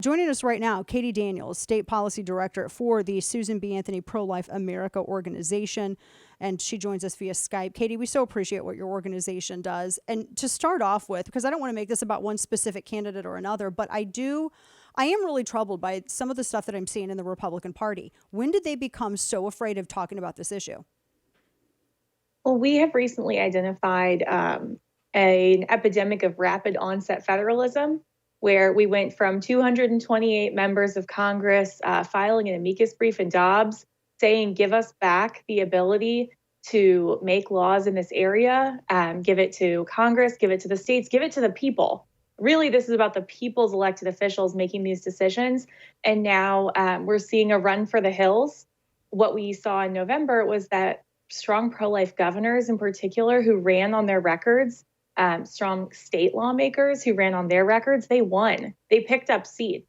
Joining us right now, Katie Daniels, State Policy Director for the Susan B. Anthony Pro-Life America organization, and she joins us via Skype. Katie, we so appreciate what your organization does. And to start off with, because I don't want to make this about one specific candidate or another, but I am really troubled by some of the stuff that I'm seeing in the Republican Party. When did they become so afraid of talking about this issue? Well, we have recently identified an epidemic of rapid onset federalism, where we went from 228 members of Congress filing an amicus brief in Dobbs saying, give us back the ability to make laws in this area, give it to Congress, give it to the states, give it to the people. Really, this is about the people's elected officials making these decisions. And now we're seeing a run for the hills. What we saw in November was that strong pro-life governors in particular who ran on their records, strong state lawmakers who ran on their records, they won. They picked up seats.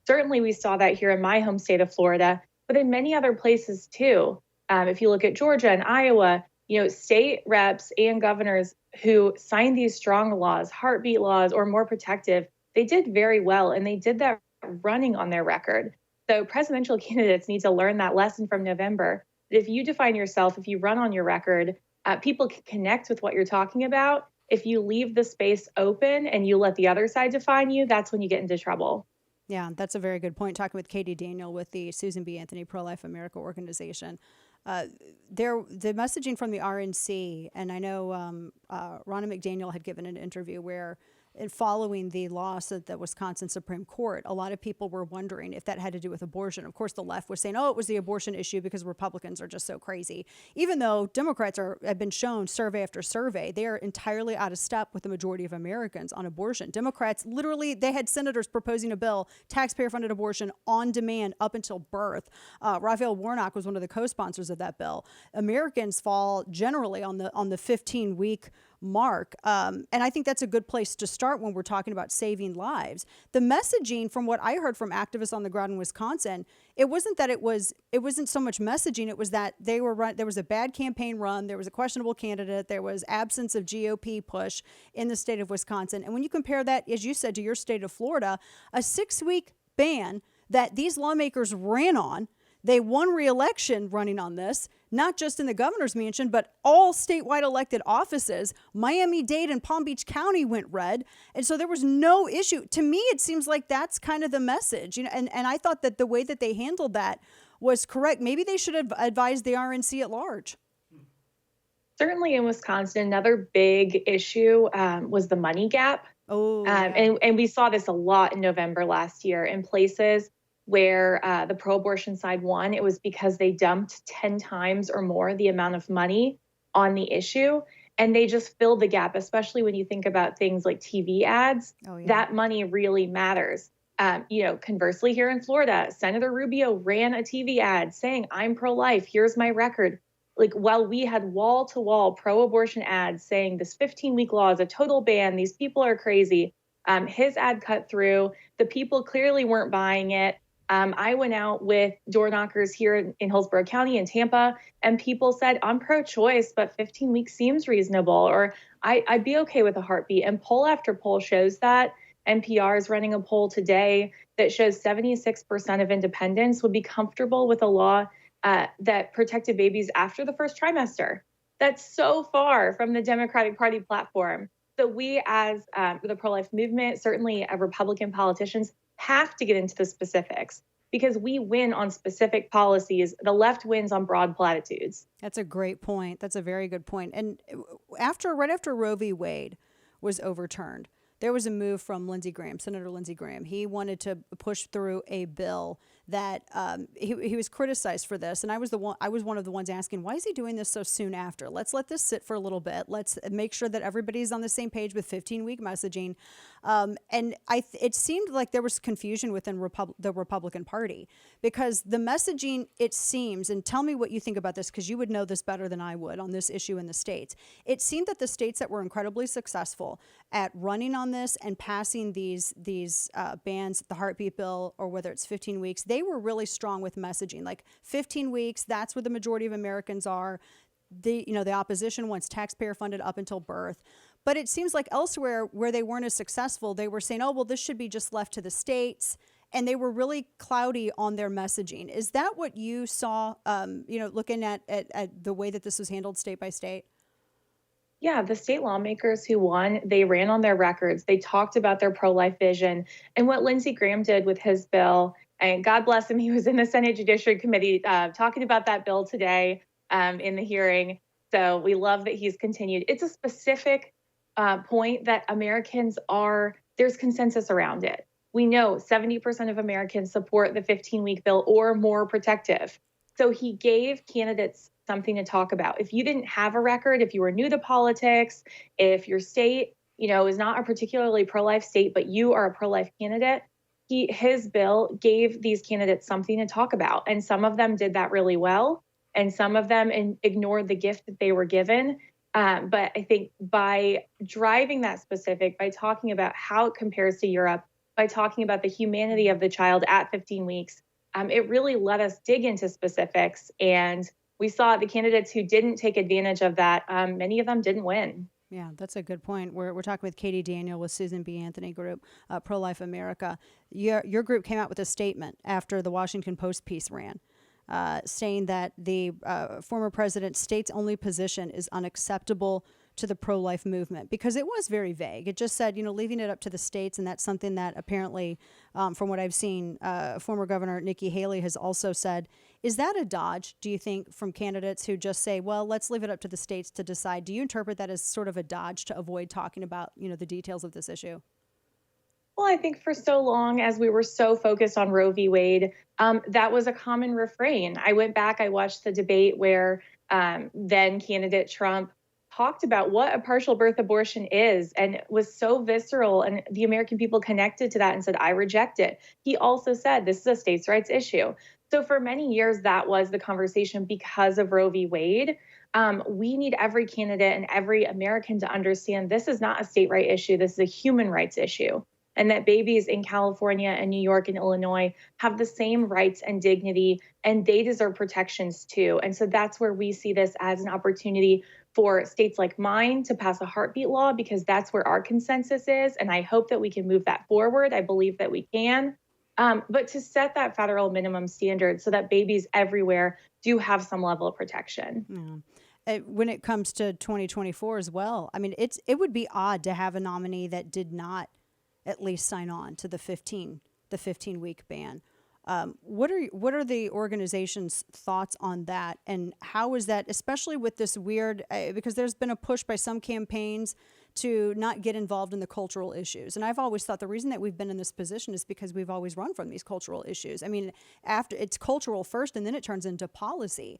Certainly we saw that here in my home state of Florida, but in many other places too. If you look at Georgia and Iowa, state reps and governors who signed these strong laws, heartbeat laws, or more protective, they did very well, and they did that running on their record. So presidential candidates need to learn that lesson from November. If you define yourself, if you run on your record, people can connect with what you're talking about. If you leave the space open and you let the other side define you, that's when you get into trouble. Yeah, that's a very good point. Talking with Katie Daniel with the Susan B. Anthony Pro-Life America organization. The messaging from the RNC, and I know Ronna McDaniel had given an interview where, in following the loss of the Wisconsin Supreme Court, a lot of people were wondering if that had to do with abortion. Of course, the left was saying, oh, it was the abortion issue because Republicans are just so crazy. Even though Democrats have been shown survey after survey, they are entirely out of step with the majority of Americans on abortion. Democrats, literally, they had senators proposing a bill, taxpayer-funded abortion on demand up until birth. Raphael Warnock was one of the co-sponsors of that bill. Americans fall generally on the 15-week mark. And I think that's a good place to start when we're talking about saving lives. The messaging, from what I heard from activists on the ground in Wisconsin, it wasn't so much messaging. It was that there was a bad campaign run. There was a questionable candidate. There was absence of GOP push in the state of Wisconsin. And when you compare that, as you said, to your state of Florida, a 6-week ban that these lawmakers ran on, they won re-election running on this, not just in the governor's mansion, but all statewide elected offices. Miami-Dade and Palm Beach County went red. And so there was no issue. To me, it seems like that's kind of the message. And I thought that the way that they handled that was correct. Maybe they should have advised the RNC at large. Certainly in Wisconsin, another big issue was the money gap. And we saw this a lot in November last year in places where the pro-abortion side won. It was because they dumped 10 times or more the amount of money on the issue. And they just filled the gap, especially when you think about things like TV ads. That money really matters. Conversely, here in Florida, Senator Rubio ran a TV ad saying, I'm pro-life, here's my record. Like, while we had wall-to-wall pro-abortion ads saying this 15-week law is a total ban, these people are crazy, his ad cut through. The people clearly weren't buying it. I went out with door knockers here in Hillsborough County and Tampa, and people said, I'm pro-choice, but 15 weeks seems reasonable, or I'd be okay with a heartbeat. And poll after poll shows that. NPR is running a poll today that shows 76% of independents would be comfortable with a law that protected babies after the first trimester. That's so far from the Democratic Party platform. So we, as the pro-life movement, certainly Republican politicians, have to get into the specifics, because we win on specific policies. The left wins on broad platitudes. That's a great point. That's a very good point. And right after Roe v. Wade was overturned, there was a move from Lindsey Graham, Senator Lindsey Graham. He wanted to push through a bill that he was criticized for this, and I was one of the ones asking, why is he doing this so soon after? Let's let this sit for a little bit. Let's make sure that everybody's on the same page with 15-week messaging. And it seemed like there was confusion within the Republican Party, because the messaging, it seems, and tell me what you think about this, because you would know this better than I would on this issue in the states. It seemed that the states that were incredibly successful at running on this and passing these bans, the heartbeat bill, or whether it's 15 weeks, they were really strong with messaging. Like 15 weeks, that's where the majority of Americans are. The opposition wants taxpayer funded up until birth. But it seems like elsewhere where they weren't as successful, they were saying, oh, well, this should be just left to the states. and they were really cloudy on their messaging. Is that what you saw, looking at the way that this was handled state by state? Yeah, the state lawmakers who won, they ran on their records. They talked about their pro-life vision. And what Lindsey Graham did with his bill, and God bless him, he was in the Senate Judiciary Committee talking about that bill today in the hearing. So we love that he's continued. It's a specific point that there's consensus around it. We know 70% of Americans support the 15-week bill or more protective. So he gave candidates something to talk about. If you didn't have a record, if you were new to politics, if your state, is not a particularly pro-life state, but you are a pro-life candidate, his bill gave these candidates something to talk about. And some of them did that really well, and some of them ignored the gift that they were given. But I think by driving that specific, by talking about how it compares to Europe, by talking about the humanity of the child at 15 weeks, it really let us dig into specifics. And we saw the candidates who didn't take advantage of that, many of them didn't win. Yeah, that's a good point. We're talking with Katie Daniel with Susan B. Anthony Group, Pro-Life America. Your group came out with a statement after the Washington Post piece ran, saying that the former president's states-only position is unacceptable to the pro-life movement, because it was very vague. It just said, leaving it up to the states, and that's something that apparently, from what I've seen, former Governor Nikki Haley has also said. Is that a dodge, do you think, from candidates who just say, well, let's leave it up to the states to decide? Do you interpret that as sort of a dodge to avoid talking about, the details of this issue? Well, I think for so long as we were so focused on Roe v. Wade, that was a common refrain. I went back, I watched the debate where then candidate Trump talked about what a partial birth abortion is, and was so visceral, and the American people connected to that and said, I reject it. He also said, this is a states' rights issue. So for many years, that was the conversation because of Roe v. Wade. We need every candidate and every American to understand this is not a state right issue. This is a human rights issue. And that babies in California and New York and Illinois have the same rights and dignity, and they deserve protections too. And so that's where we see this as an opportunity for states like mine to pass a heartbeat law, because that's where our consensus is. And I hope that we can move that forward. I believe that we can. But to set that federal minimum standard so that babies everywhere do have some level of protection. Yeah. When it comes to 2024 as well, I mean, it would be odd to have a nominee that did not at least sign on to the 15-week ban. What are the organization's thoughts on that, and how is that, especially with this weird, because there's been a push by some campaigns to not get involved in the cultural issues. And I've always thought the reason that we've been in this position is because we've always run from these cultural issues. I mean, after it's cultural first, and then it turns into policy.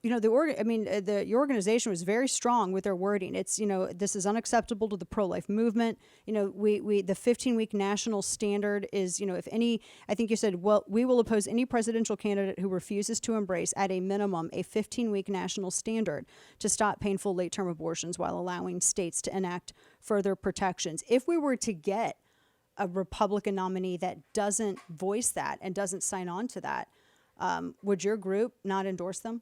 Your organization was very strong with their wording. It's, this is unacceptable to the pro-life movement. The 15-week national standard is, if any, I think you said, well, we will oppose any presidential candidate who refuses to embrace, at a minimum, a 15-week national standard to stop painful late-term abortions while allowing states to enact further protections. If we were to get a Republican nominee that doesn't voice that and doesn't sign on to that, would your group not endorse them?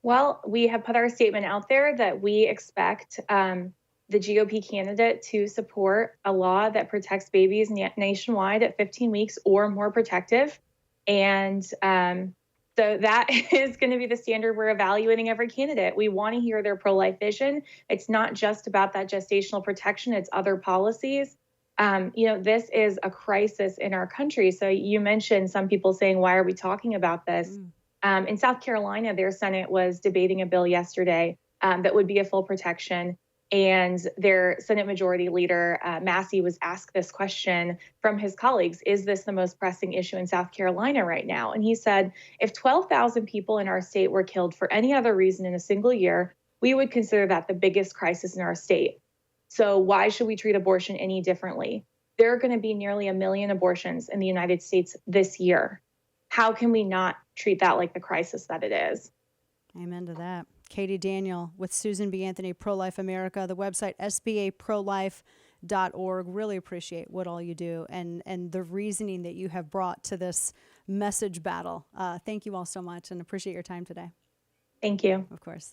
Well, we have put our statement out there that we expect the GOP candidate to support a law that protects babies nationwide at 15 weeks or more protective. And so that is going to be the standard we're evaluating every candidate. We want to hear their pro-life vision. It's not just about that gestational protection, it's other policies. This is a crisis in our country. So you mentioned some people saying, why are we talking about this? In South Carolina, their Senate was debating a bill yesterday that would be a full protection. And their Senate Majority Leader, Massey, was asked this question from his colleagues: is this the most pressing issue in South Carolina right now? And he said, if 12,000 people in our state were killed for any other reason in a single year, we would consider that the biggest crisis in our state. So why should we treat abortion any differently? There are going to be nearly 1 million abortions in the United States this year. How can we not treat that like the crisis that it is? Amen to that. Katie Daniel with Susan B. Anthony, Pro-Life America, the website sbaprolife.org. Really appreciate what all you do and the reasoning that you have brought to this message battle. Thank you all so much, and appreciate your time today. Thank you. Of course.